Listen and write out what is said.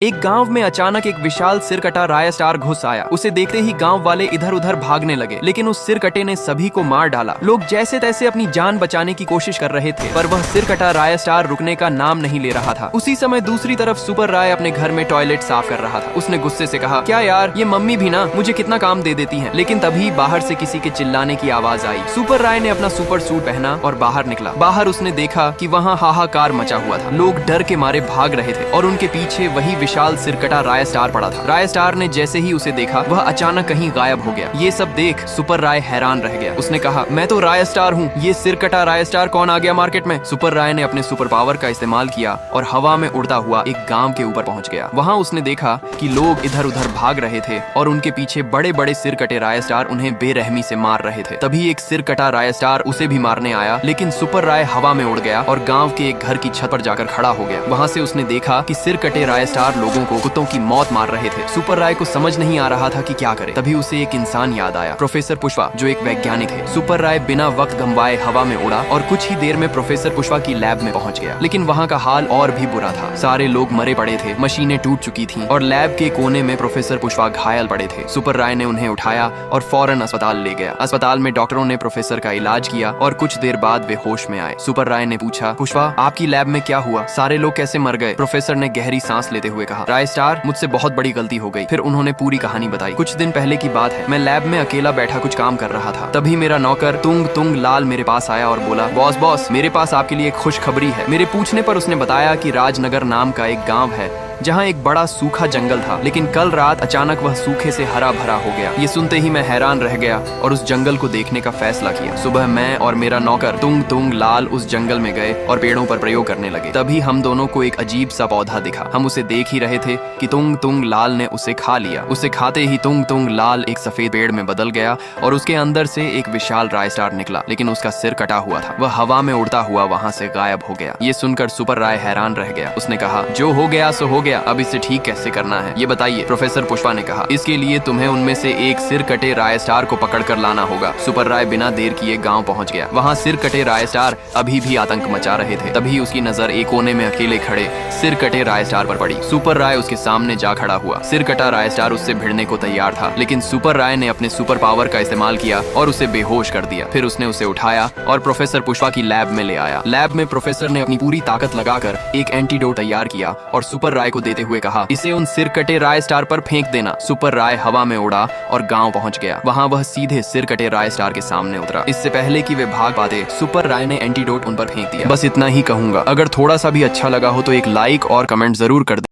एक गांव में अचानक एक विशाल सिरकटा राय स्टार घुस आया। उसे देखते ही गांव वाले इधर उधर भागने लगे, लेकिन उस सिरकटे ने सभी को मार डाला। लोग जैसे तैसे अपनी जान बचाने की कोशिश कर रहे थे, पर वह सिरकटा राय स्टार रुकने का नाम नहीं ले रहा था। उसी समय दूसरी तरफ सुपर राय अपने घर में टॉयलेट साफ कर रहा था। उसने गुस्से से कहा, क्या यार, ये मम्मी भी ना मुझे कितना काम दे देती है। लेकिन तभी बाहर से किसी के चिल्लाने की आवाज आई। सुपर राय ने अपना सुपर सूट पहना और बाहर निकला। बाहर उसने देखा कि वहाँ हाहाकार मचा हुआ था। लोग डर के मारे भाग रहे थे और उनके पीछे वही विशाल सिरकटा राय स्टार पड़ा था। राय स्टार ने जैसे ही उसे देखा, वह अचानक कहीं गायब हो गया। ये सब देख सुपर राय हैरान रह गया। उसने कहा, मैं तो राय स्टार हूँ, ये सिरकटा राय स्टार कौन आ गया मार्केट में। सुपर राय ने अपने सुपर पावर का इस्तेमाल किया और हवा में उड़ता हुआ एक गांव के ऊपर पहुंच गया। वहाँ उसने देखा कि लोग इधर उधर भाग रहे थे और उनके पीछे बड़े बड़े सिरकटे राय स्टार उन्हें बेरहमी से मार रहे थे। तभी एक सिरकटा राय स्टार उसे भी मारने आया, लेकिन सुपर राय हवा में उड़ गया और गाँव के एक घर की छत पर जाकर खड़ा हो गया। वहाँ से उसने देखा कि सिरकटे राय स्टार लोगों को कुत्तों की मौत मार रहे थे। सुपर राय को समझ नहीं आ रहा था कि क्या करे। तभी उसे एक इंसान याद आया, प्रोफेसर पुष्पा, जो एक वैज्ञानिक है। सुपर राय बिना वक्त गंवाए हवा में उड़ा और कुछ ही देर में प्रोफेसर पुष्पा की लैब में पहुंच गया। लेकिन वहाँ का हाल और भी बुरा था। सारे लोग मरे पड़े थे, मशीनें टूट चुकी थीं और लैब के कोने में प्रोफेसर पुष्पा घायल पड़े थे। सुपर राय ने उन्हें उठाया और फौरन अस्पताल ले गया। अस्पताल में डॉक्टरों ने प्रोफेसर का इलाज किया और कुछ देर बाद वे होश में आए। सुपर राय ने पूछा, पुष्पा, आपकी लैब में क्या हुआ? सारे लोग कैसे मर गए? प्रोफेसर ने गहरी सांस लेते हुए कहा, राय स्टार, मुझसे बहुत बड़ी गलती हो गई। फिर उन्होंने पूरी कहानी बताई। कुछ दिन पहले की बात है, मैं लैब में अकेला बैठा कुछ काम कर रहा था। तभी मेरा नौकर तुंग तुंग लाल मेरे पास आया और बोला, बॉस बॉस, मेरे पास आपके लिए एक खुशखबरी है। मेरे पूछने पर उसने बताया कि राजनगर नाम का एक गांव है जहाँ एक बड़ा सूखा जंगल था, लेकिन कल रात अचानक वह सूखे से हरा भरा हो गया। ये सुनते ही मैं हैरान रह गया और उस जंगल को देखने का फैसला किया। सुबह मैं और मेरा नौकर तुंग तुंग लाल उस जंगल में गए और पेड़ों पर प्रयोग करने लगे। तभी हम दोनों को एक अजीब सा पौधा दिखा। हम उसे देख ही रहे थे कि तुंग तुंग लाल ने उसे खा लिया। उसे खाते ही तुंग तुंग लाल एक सफेद पेड़ में बदल गया और उसके अंदर से एक विशाल राय स्टार निकला, लेकिन उसका सिर कटा हुआ था। वह हवा में उड़ता हुआ वहाँ से गायब हो गया। ये सुनकर सुपर राय हैरान रह गया। उसने कहा, जो हो गया सो हो गया, अब इसे ठीक कैसे करना है ये बताइए। प्रोफेसर पुष्पा ने कहा, इसके लिए तुम्हें उनमें से एक सिर कटे राय स्टार को पकड़ कर लाना होगा। सुपर राय बिना देर किए गांव पहुंच गया। वहां सिर कटे राय स्टार अभी भी आतंक मचा रहे थे। तभी उसकी नजर एक कोने में अकेले खड़े सिर कटे राय स्टार पर पड़ी। सुपर राय उसके सामने जा खड़ा हुआ। सिर कटा राय स्टार उससे भिड़ने को तैयार था, लेकिन सुपर राय ने अपने सुपर पावर का इस्तेमाल किया और उसे बेहोश कर दिया। फिर उसने उसे उठाया और प्रोफेसर पुष्पा की लैब में ले आया। लैब में प्रोफेसर ने अपनी पूरी ताकत लगाकर एक एंटीडोट तैयार किया और सुपर राय को देते हुए कहा, इसे उन सिर कटे राय स्टार पर फेंक देना। सुपर राय हवा में उड़ा और गांव पहुंच गया। वहां वह सीधे सिर कटे राय स्टार के सामने उतरा। इससे पहले कि वे भाग पाते, सुपर राय ने एंटीडोट उन पर फेंक दिया। बस इतना ही कहूंगा। अगर थोड़ा सा भी अच्छा लगा हो तो एक लाइक और कमेंट जरूर कर दें।